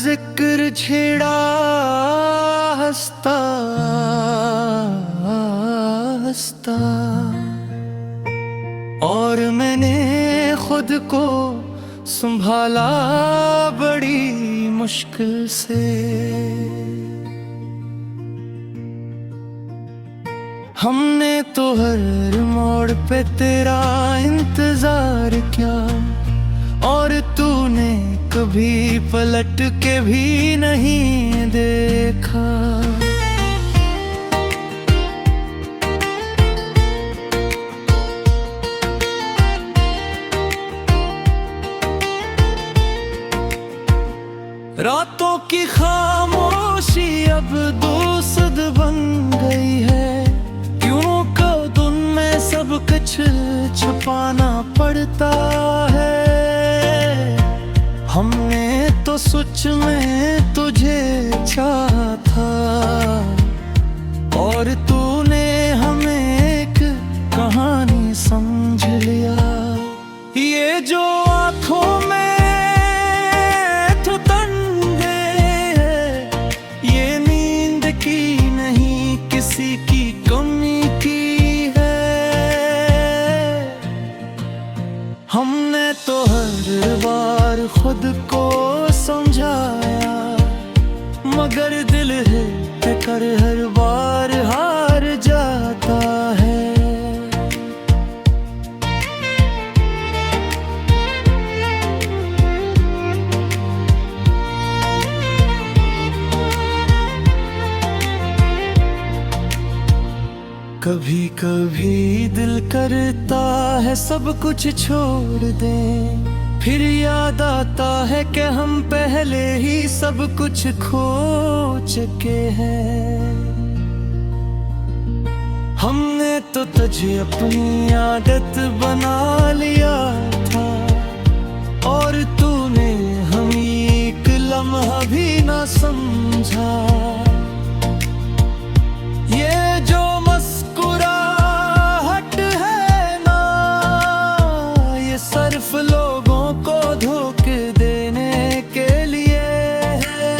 जिक्र छेड़ा हंसता हंसता, और मैंने खुद को संभाला बड़ी मुश्किल से। हमने तो हर मोड़ पे तेरा इंतजार किया, और तूने कभी पलट के भी नहीं देखा। रातों की खामोशी अब दोस्त बन गई है, क्यों कद उनमें सब कुछ छुपाना पड़ता है। हमने तो सच में तुझे चाहा था, और तूने हमें एक कहानी समझ लिया। ये जो आँखों में तो तंगे है, ये नींद की नहीं किसी की कमी की है। हमने तो हर बार खुद को समझाया, मगर दिल है कर हर बार हार जाता है। कभी कभी दिल करता है सब कुछ छोड़ दें, फिर याद आता है कि हम पहले ही सब कुछ खो चुके हैं। हमने तो तुझे अपनी आदत बना लिया था, और तूने हम एक लम्हा भी ना समझा। ये जो मुस्कुराहट है ना, ये सिर्फ लोगों को धोखे देने के लिए है।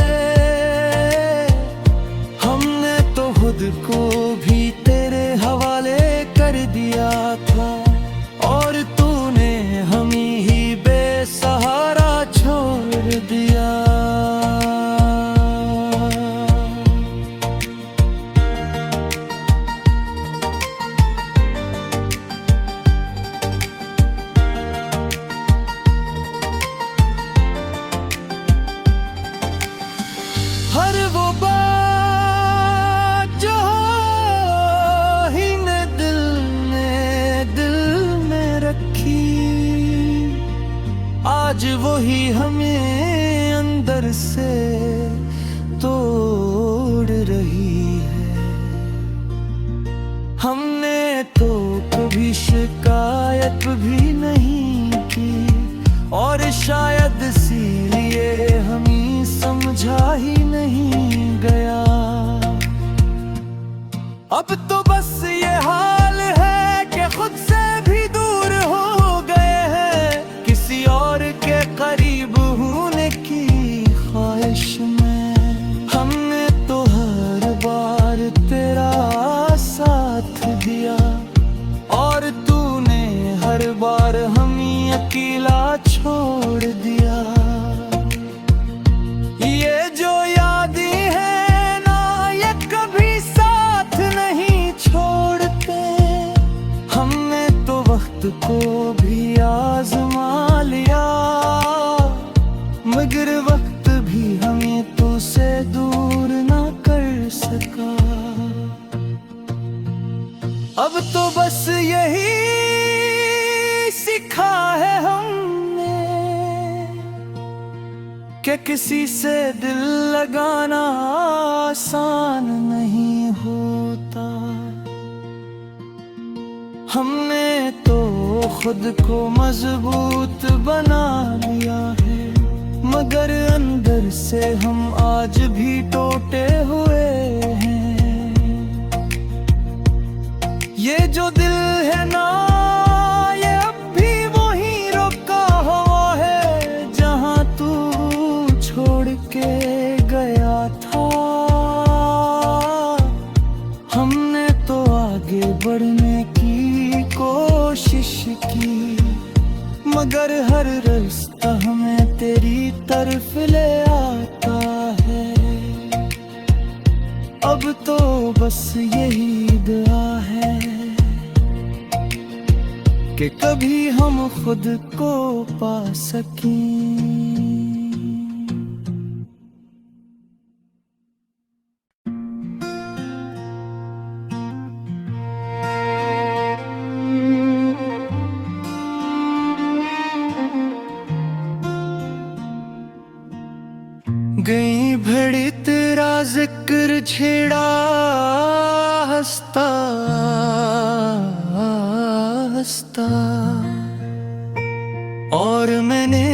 हमने तो खुद को भी तेरे हवाले कर दिया था, और तूने हमें ही बेसहारा छोड़ दिया। हर वो बात जो ही ने दिल में रखी, आज वही हमें अंदर से तोड़ रही है। हमने तो कभी शिकायत भी नहीं की, और शायद इसीलिए हमें समझा ही नहीं गया। अब तो बस ये हाल है कि खुद से भी दूर हो गए हैं, किसी और के करीब होने की ख्वाहिश में। हमने तो हर बार तेरा साथ दिया, और तूने हर बार हमें अकेला छोड़ दिया। ये जो यादें हैं ना, ये कभी साथ नहीं छोड़ते। हमने तो वक्त को भी आजमा लिया, मगर वक्त भी हमें तो से दूर ना कर सका। अब तो बस यही सीखा है हमने कि किसी से दिल लगाना आसान नहीं होता। हमने तो खुद को मजबूत बना लिया है, मगर अंदर से हम आज भी टूटे हुए हैं। ये जो दिल है ना, ये अब भी वहीं रुका हुआ है जहां तू छोड़ के के गया था। हमने तो आगे बढ़ने की कोशिश की, मगर हर रास्ता हमें तेरी तरफ ले आता है। अब तो बस यही दुआ है कि कभी हम खुद को पा सकें। गई भड़ी तेरा जिक्र छेड़ा हंसता हंसता, और मैंने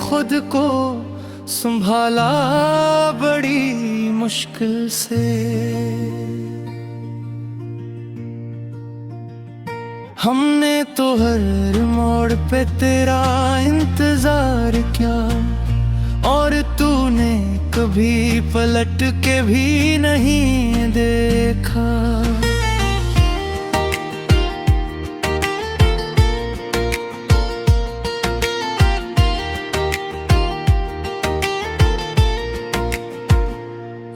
खुद को संभाला बड़ी मुश्किल से। हमने तो हर मोड़ पे तेरा इंतजार किया, और तूने कभी पलट के भी नहीं देखा।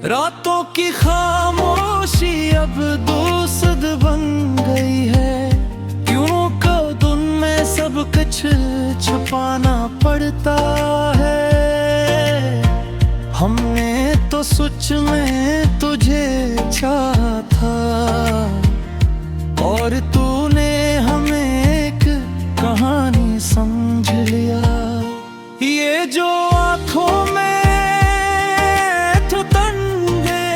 रातों की खामोशी अब दोस्त बन गई है, क्यों कद उनमें सब कुछ छुपाना पड़ता है। हमने तो सच में तुझे चाहा था, और तूने हमें एक कहानी समझ लिया। ये जो आँखों में तो तंगे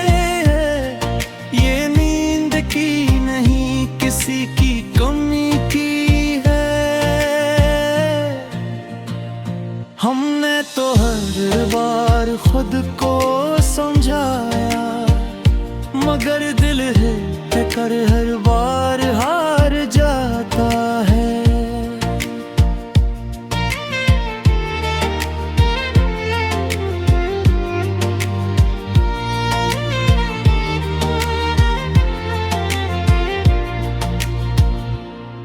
है, ये नींद की नहीं किसी की कमी की है। हमने तो हर बार खुद को समझाया, मगर दिल है कर हर बार हार जाता है।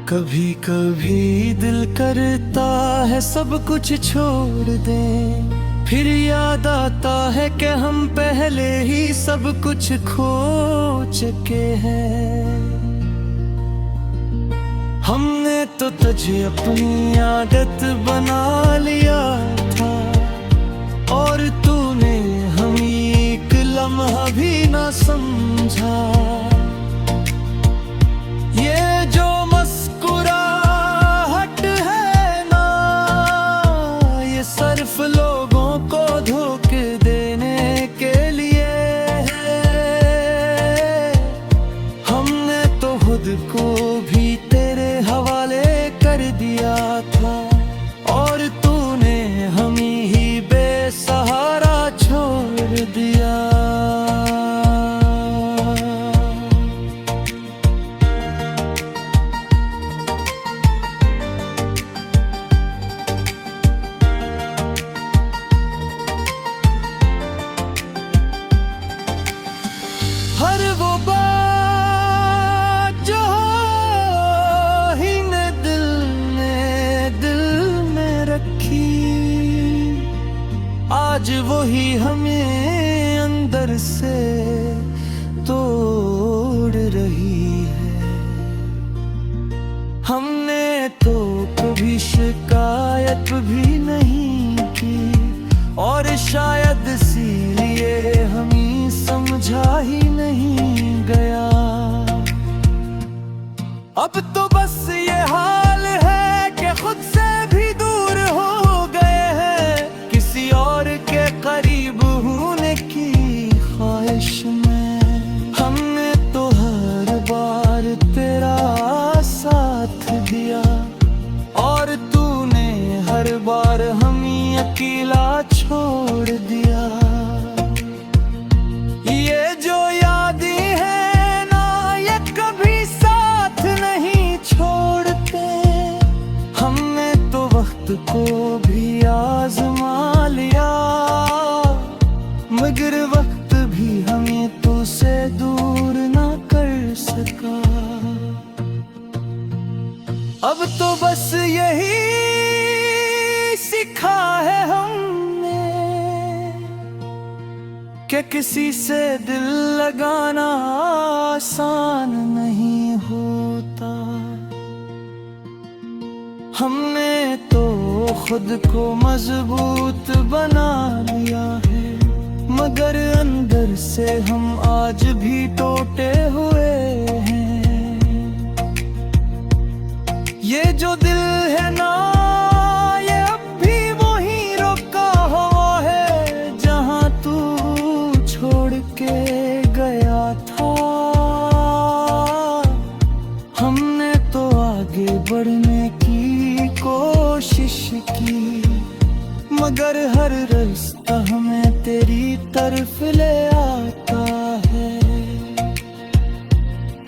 कभी कभी दिल करता है सब कुछ छोड़ दें, फिर याद आता है कि हम पहले ही सब कुछ खो चुके हैं। हमने तो तुझे अपनी आदत बना लिया था, और तूने हमें एक लम्हा भी ना समझा। ये जो मुस्कुराहट है ना, ये सिर्फ लोगों को धोखे देने के लिए है। हमने तो खुद को भी तेरे हवाले कर दिया था, और तूने हमें ही बेसहारा छोड़ दिया। हर वो बात जो ही ने दिल में रखी, आज वही हमें अंदर से तोड़ रही है। हमने तो कभी शिकायत भी नहीं की, और शायद इसीलिए हमें समझा ही नहीं गया। अब तो बस ये हाल है कि खुद से भी दूर हो गए हैं, किसी और के करीब होने की ख्वाहिश में। हमने तो हर बार तेरा साथ दिया, और तूने हर बार हमें अकेला छोड़ दिया। ये जो यादें हैं ना, ये कभी साथ नहीं मगर वक्त भी हमें तो से दूर ना कर सका। अब तो बस यही सीखा है हमने कि किसी से दिल लगाना आसान नहीं होता। हमने तो खुद को मजबूत बना लिया है, मगर अंदर से हम आज भी टूटे हुए हैं। ये जो दिल है ना, ये अब भी वहीं रुका हुआ है जहां तू छोड़ के गया था। हमने तो आगे बढ़ने की कोशिश की, मगर हर रास्ता हमें तेरी तरफ ले आता है।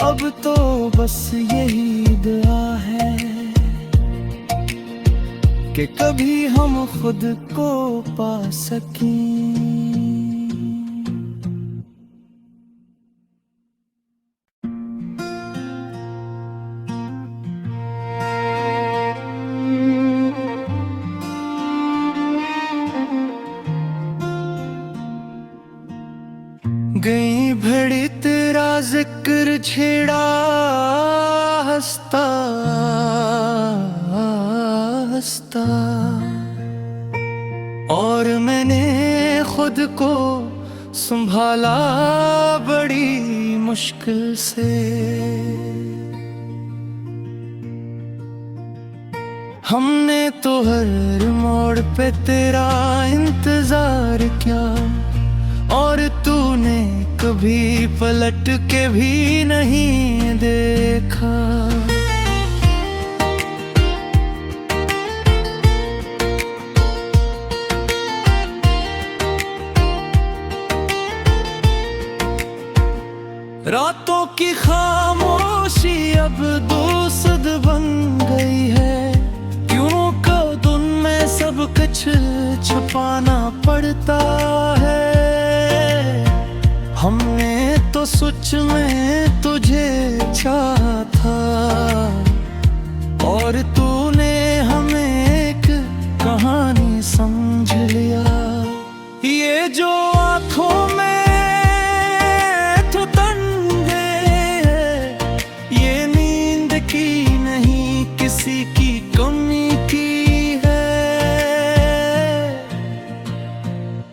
अब तो बस यही दुआ है कि कभी हम खुद को पा सकें। गई भड़ी तेरा जिक्र छेड़ा हंसता हंसता, और मैंने खुद को संभाला बड़ी मुश्किल से। हमने तो हर मोड़ पे तेरा इंतजार किया, और तूने कभी पलट के भी नहीं देखा। रातों की खामोशी अब दूसद बन गई है, क्यों कद उनमें सब कुछ छुपाना पड़ता है। हमने तो सच में तुझे चाहा था, और तूने हमें एक कहानी समझ लिया। ये जो आँखों में तो तंगे है, ये नींद की नहीं किसी की कमी की है।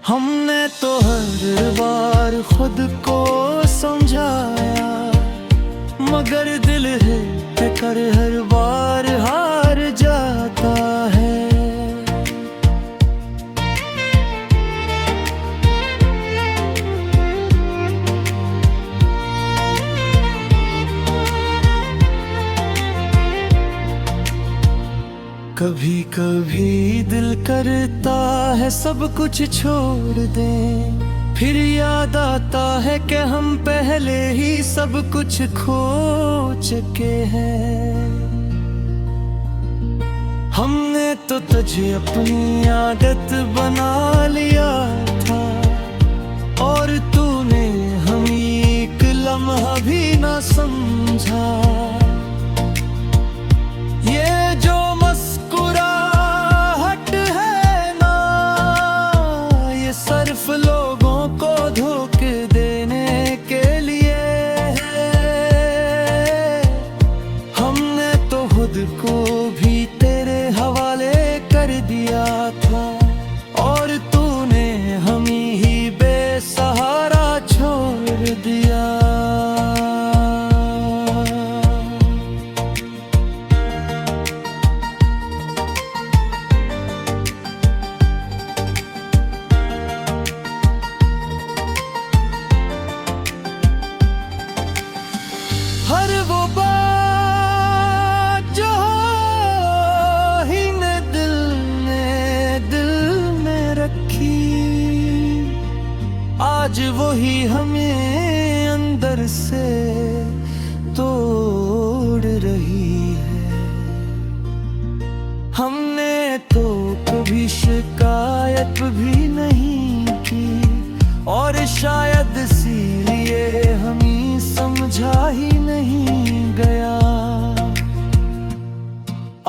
हमने तो हर बार खुद को समझाया, मगर दिल है कर हर बार हार जाता है। कभी कभी दिल करता है सब कुछ छोड़ दें, फिर याद आता है कि हम पहले ही सब कुछ खो चुके हैं। हमने तो तुझे अपनी आदत बना लिया था, और तूने हम एक लम्हा भी ना समझा। ये जो मुस्कुराहट है ना, ये सिर्फ लोगों को धोखे देने के लिए है। हमने तो खुद को भी तेरे हवाले कर दिया था, और तूने हमें ही बेसहारा छोड़ दिया। हर वो बात जो ही ने दिल में रखी, आज वही हमें अंदर से तोड़ रही है। हमने तो कभी शिकायत भी नहीं की, शायद इसीलिए हमें समझा ही नहीं गया।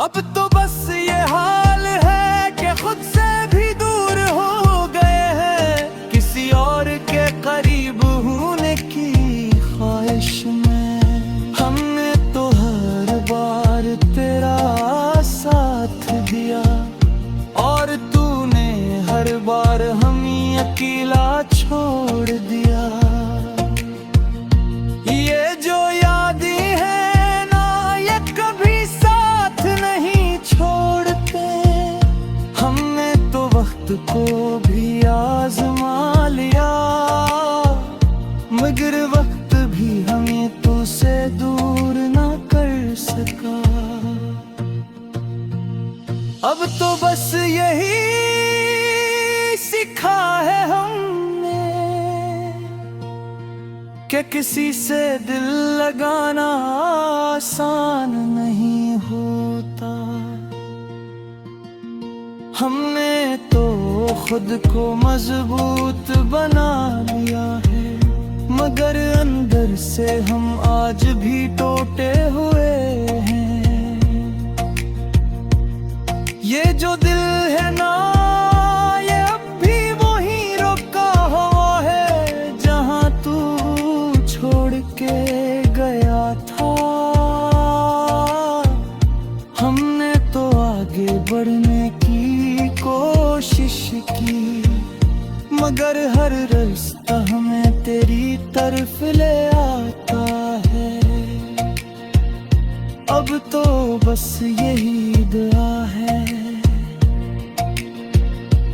अब तो बस ये हाल है कि खुद से भी दूर हो गए हैं, किसी और के करीब होने की ख्वाहिश में। हमने तो हर बार तेरा साथ दिया और तूने हर बार हमें अकेला छोड़ दिया। ये जो यादें हैं ना, ये कभी साथ नहीं छोड़ते। हमने तो वक्त को भी आजमा लिया, मगर वक्त भी हमें तो से दूर ना कर सका। अब तो बस यही सीखा है हमने कि किसी से दिल लगाना आसान नहीं होता। हमने तो खुद को मजबूत बना लिया है, मगर अंदर से हम आज भी टूटे हुए हैं। ये जो दिल है ना, ये अब भी वहीं रुका हुआ है जहां तू छोड़ के गया था। हमने तो आगे बढ़ने की कोशिश की, मगर हर रास्ता हमें तेरी तरफ ले आता है। अब तो बस यही दुआ है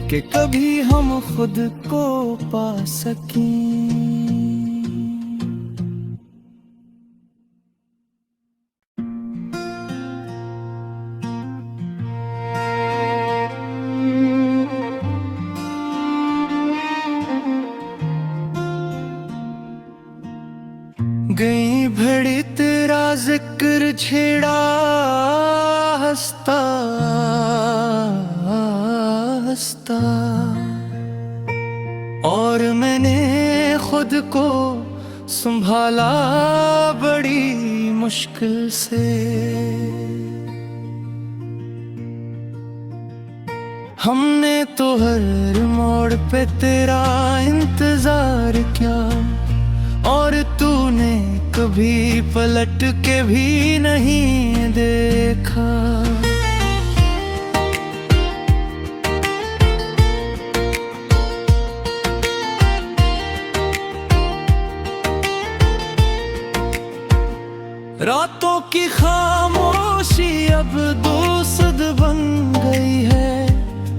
कि कभी हम खुद को पा सकें। गई भड़ी तेरा जिक्र छेड़ा हंसता हंसता, और मैंने खुद को संभाला बड़ी मुश्किल से। हमने तो हर मोड़ पे तेरा इंतजार किया, और तूने कभी पलट के भी नहीं देखा। रातों की खामोशी अब दोस्त बन गई है,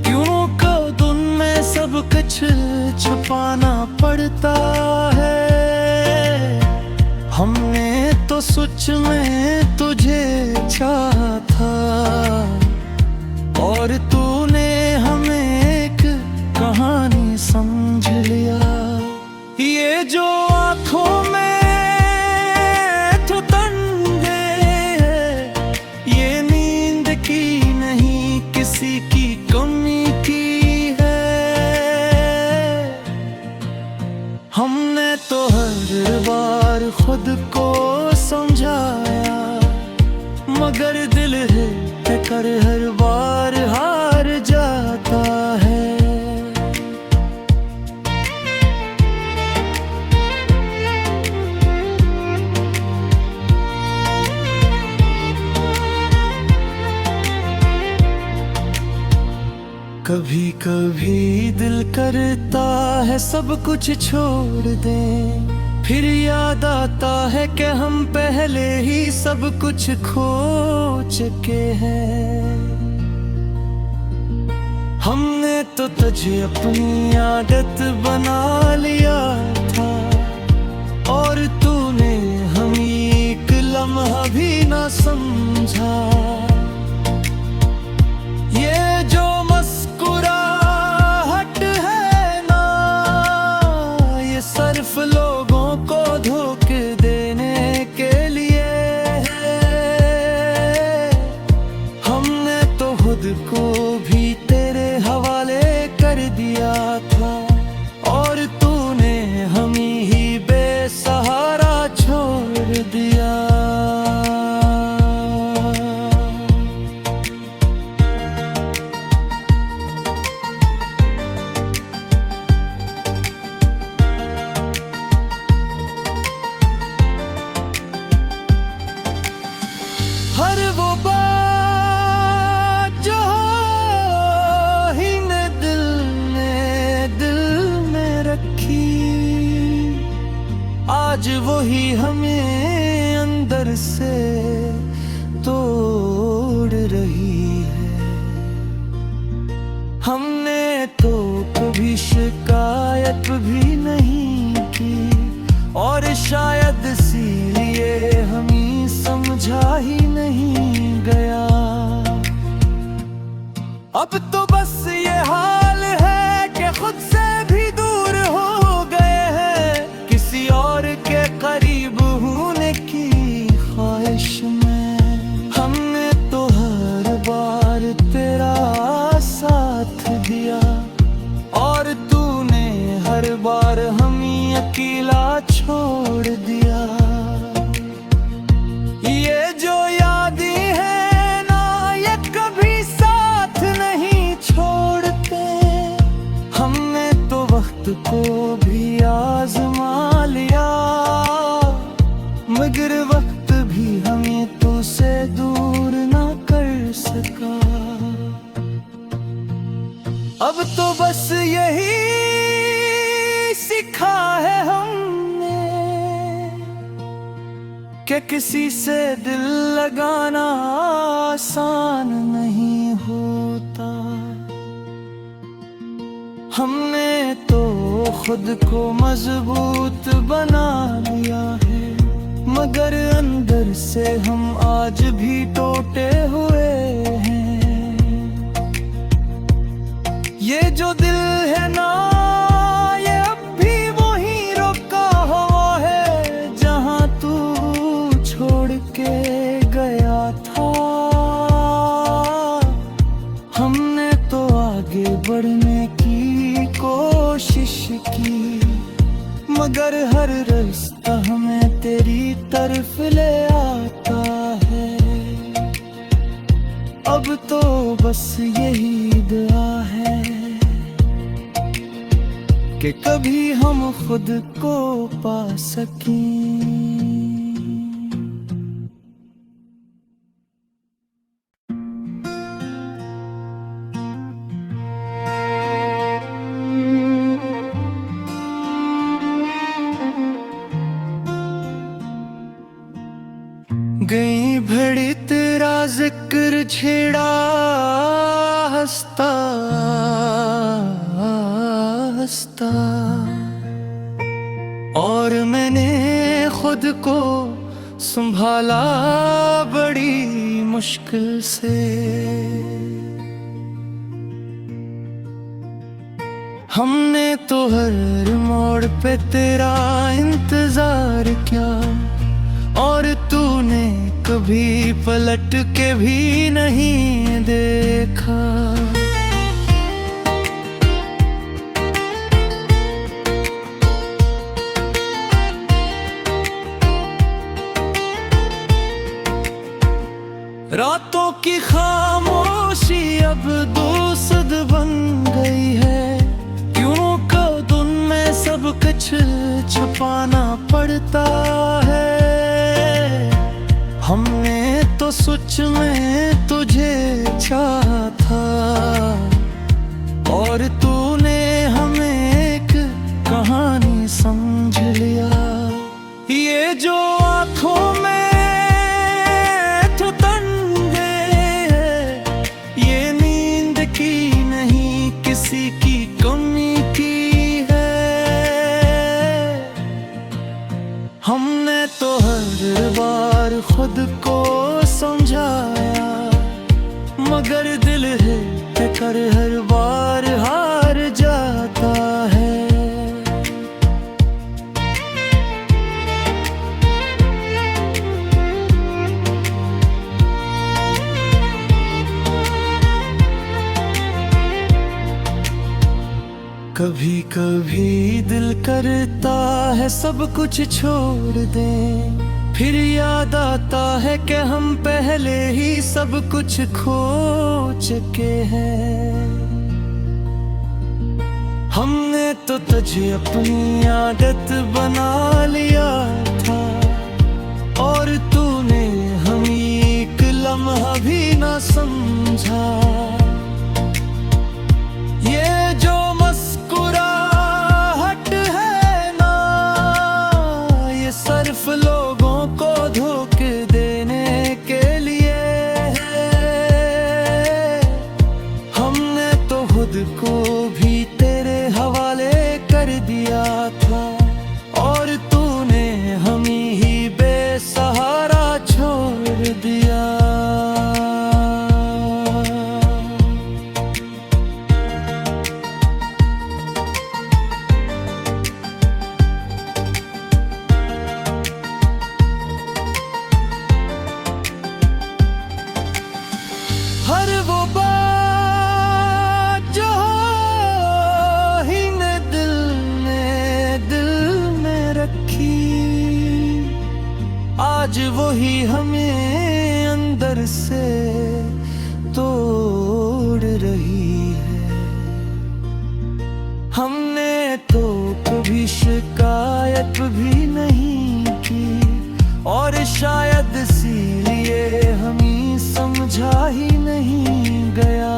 क्यों कब उनमें सब कुछ छुपाना पड़ता है। हमने तो सच में तुझे चाहा था, और तूने हमें एक कहानी समझ लिया। ये जो आँखों में किसी की कमी की है। हमने तो हर बार खुद को समझाया, मगर दिल है कर हर बार हार जाता है। कभी कभी दिल करता है सब कुछ छोड़ दें, फिर याद आता है कि हम पहले ही सब कुछ खो चुके हैं। हमने तो तुझे अपनी आदत बना लिया था, और तूने हम एक लम्हा भी ना समझा। ये जो मुस्कुराहट है ना, ये सिर्फ लोगों को धोखे देने के लिए है। हमने तो खुद को भी तेरे हवाले कर दिया था, और तूने आज वही हमें अंदर से तोड़ रही है। हमने तो कभी शिकायत भी नहीं की और शायद इसीलिए हमें समझा ही नहीं गया। अब तो बस ये हाल है कि खुद से भी दूर हो गए हैं, किसी और के करीब होने की ख्वाहिश में। हमने तो हर बार तेरा साथ दिया और तूने हर बार हमें अकेला छोड़ दिया। ये जो यादें हैं ना, ये कभी साथ नहीं छोड़ते। हमने तो वक्त को भी आजमा लिया, मगर वक्त भी हमें तो से दूर ना कर सका। अब तो बस यही सीखा है हमने कि किसी से दिल लगाना आसान नहीं होता। हमने तो खुद को मजबूत बना लिया है, मगर अंदर से हम आज भी टूटे हुए हैं। ये जो दिल है ना, ये अब भी वहीं रुका हुआ है जहां तू छोड़ के गया था। हमने तो आगे बढ़ने की कोशिश की, मगर हर रास्ता हमें तेरी तरफ ले आता है। अब तो बस यही दुआ है कि कभी हम खुद को पा सकें। गई भड़ी तेरा जिक्र छेड़ा हंसता हंसता, और मैंने खुद को संभाला बड़ी मुश्किल से। हमने तो हर मोड़ पे तेरा इंतजार किया और तूने कभी पलट के भी नहीं देखा। रातों की खामोशी अब दोस्त बन गई है, क्यों कद उनमें सब कुछ छुपाना पड़ता है। हमने तो सच में तुझे चाहा था और तूने हमें एक कहानी समझ लिया। ये जो आँखों में किसी की कमी की है। हमने तो हर बार खुद को समझाया, मगर दिल है कर हर बार हार जाता है। कभी कभी दिल करता है सब कुछ छोड़ दें, फिर याद आता है कि हम पहले ही सब कुछ खो चुके हैं। हमने तो तुझे अपनी आदत बना लिया था और तूने हमें एक लम्हा भी ना समझा। ये जो मुस्कुराहट है ना, ये आज वही हमें अंदर से तोड़ रही है। हमने तो कभी शिकायत भी नहीं की और शायद इसीलिए हमें समझा ही नहीं गया।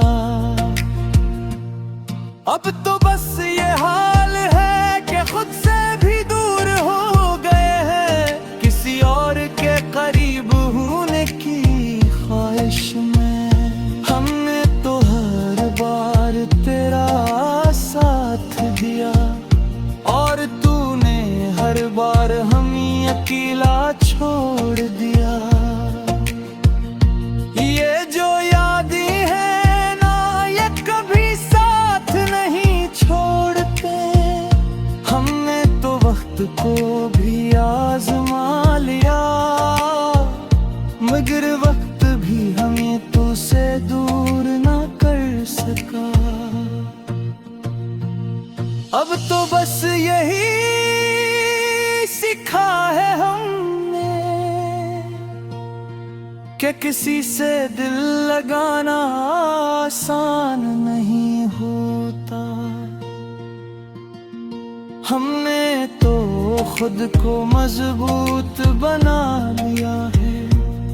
अब तो बस ये हाल है कि खुद से भी दूर हो गए हैं, किसी और के करीब होने की ख्वाहिश में। हमने तो हर बार तेरा साथ दिया और तूने हर बार हमें अकेला छोड़ दिया। ये जो यादें हैं ना, ये कभी साथ नहीं छोड़ते। हमने तो वक्त को भी आजमा लिया, मगर वक्त भी हमें तो से दूर ना कर सका। अब तो बस यही सीखा है हमने कि किसी से दिल लगाना आसान नहीं होता। हमने तो खुद को मजबूत बना लिया है,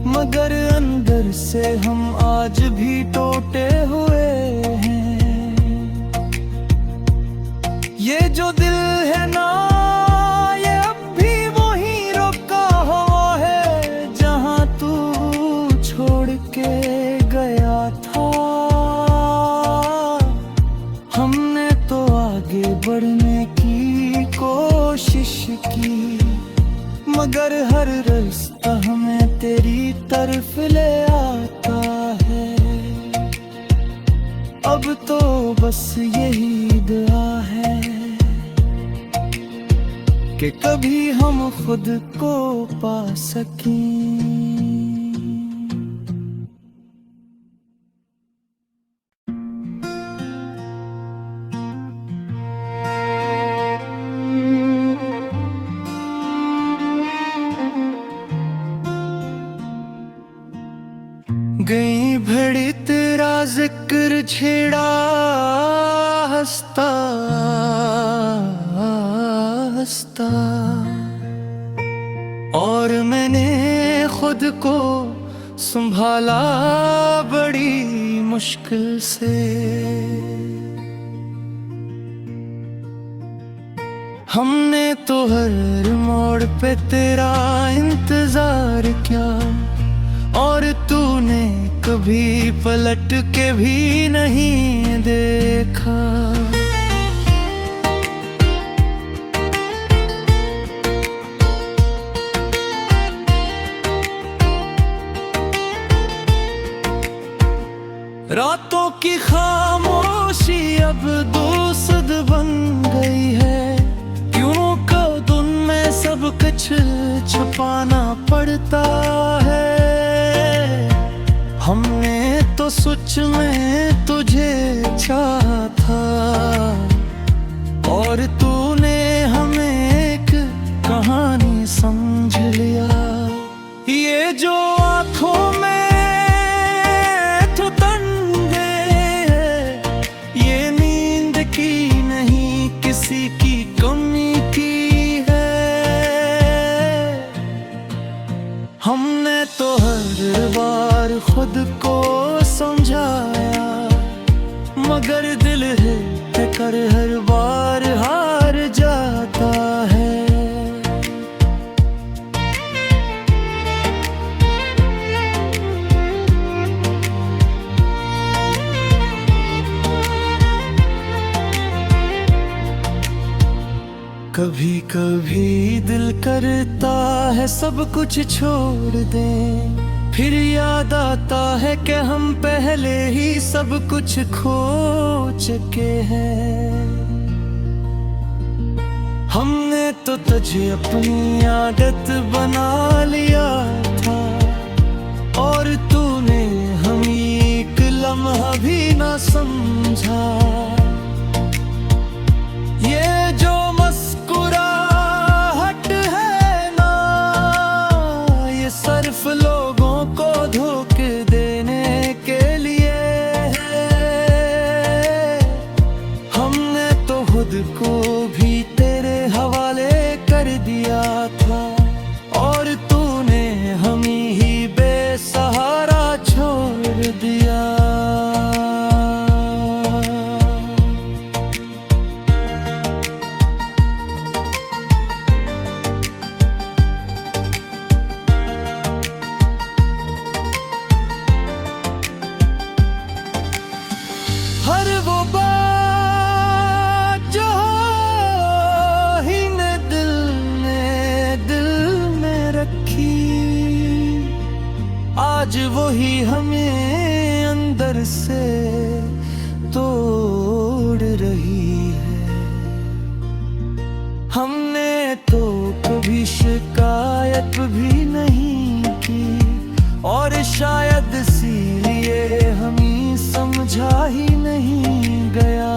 मगर अंदर से हम आज भी टूटे हुए हैं। ये जो दिल है ना, ये अब भी वहीं रुका हुआ है जहां तू छोड़ के गया था। हमने तो आगे बढ़ने की कोशिश की, मगर हर रास्ता हमें तेरी तरफ ले आता है। अब तो बस यही दुआ है कि कभी हम खुद को पा सकें। गई भड़ी तेरा जिक्र छेड़ा हंसता हंसता, और मैंने खुद को संभाला बड़ी मुश्किल से। हमने तो हर मोड़ पे तेरा इंतजार किया और तूने कभी पलट के भी नहीं देखा। रातों की खामोशी अब दोस्त बन गई है, क्यों कदम में सब कुछ छुपाना पड़ता है। हमने तो सच में तुझे चाहा था और तूने हमें एक कहानी समझ लिया। ये जो आँखों में किसी की कमी की है। हमने तो हर बार खुद को समझाया, मगर दिल है कर हर बार हार जाता है। कभी कभी दिल करता है सब कुछ छोड़ दें, फिर याद आता है कि हम पहले ही सब कुछ खो चुके हैं। हमने तो तुझे अपनी आदत बना लिया था और तूने हमें एक लम्हा भी ना समझा। ये जो मुस्कुराहट है ना, ये दिया था, और तूने हमें ही बेसहारा छोड़ दिया। हर वो बात जो ही ने दिल में रखी, आज वही हमें अंदर से तोड़ रही है। हमने तो कभी शिकायत भी नहीं की, और शायद इसीलिए हमें समझा ही नहीं गया।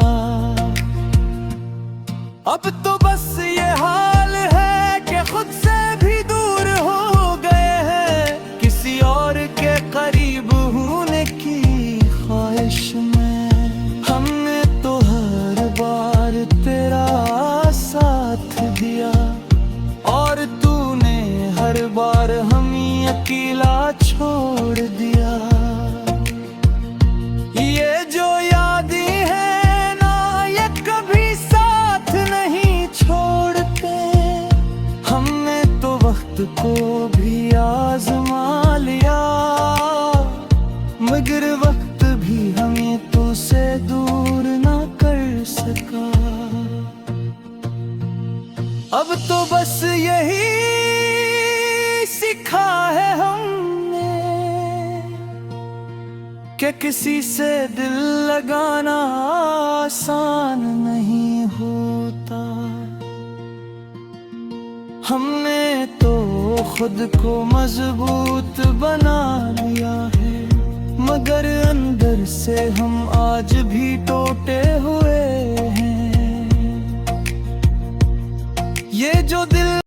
अब तो बस ये हाल है कि खुद से भी दूर हो गए हैं, किसी और के करीब होने की ख्वाहिश में। हमने तो हर बार तेरा साथ दिया, और तूने हर बार हमें अकेला छोड़ दिया। ये जो यादें हैं ना, ये कभी साथ नहीं छोड़ते। हमने तो वक्त को भी आजमा लिया, मगर वक्त भी हमें तो से दूर ना कर सका। अब तो बस यही सीखा है हमने कि किसी से दिल लगाना आसान नहीं होता। हमने तो खुद को मजबूत बना लिया है, मगर अंदर से हम आज भी टूटे हुए हैं। ये जो दिल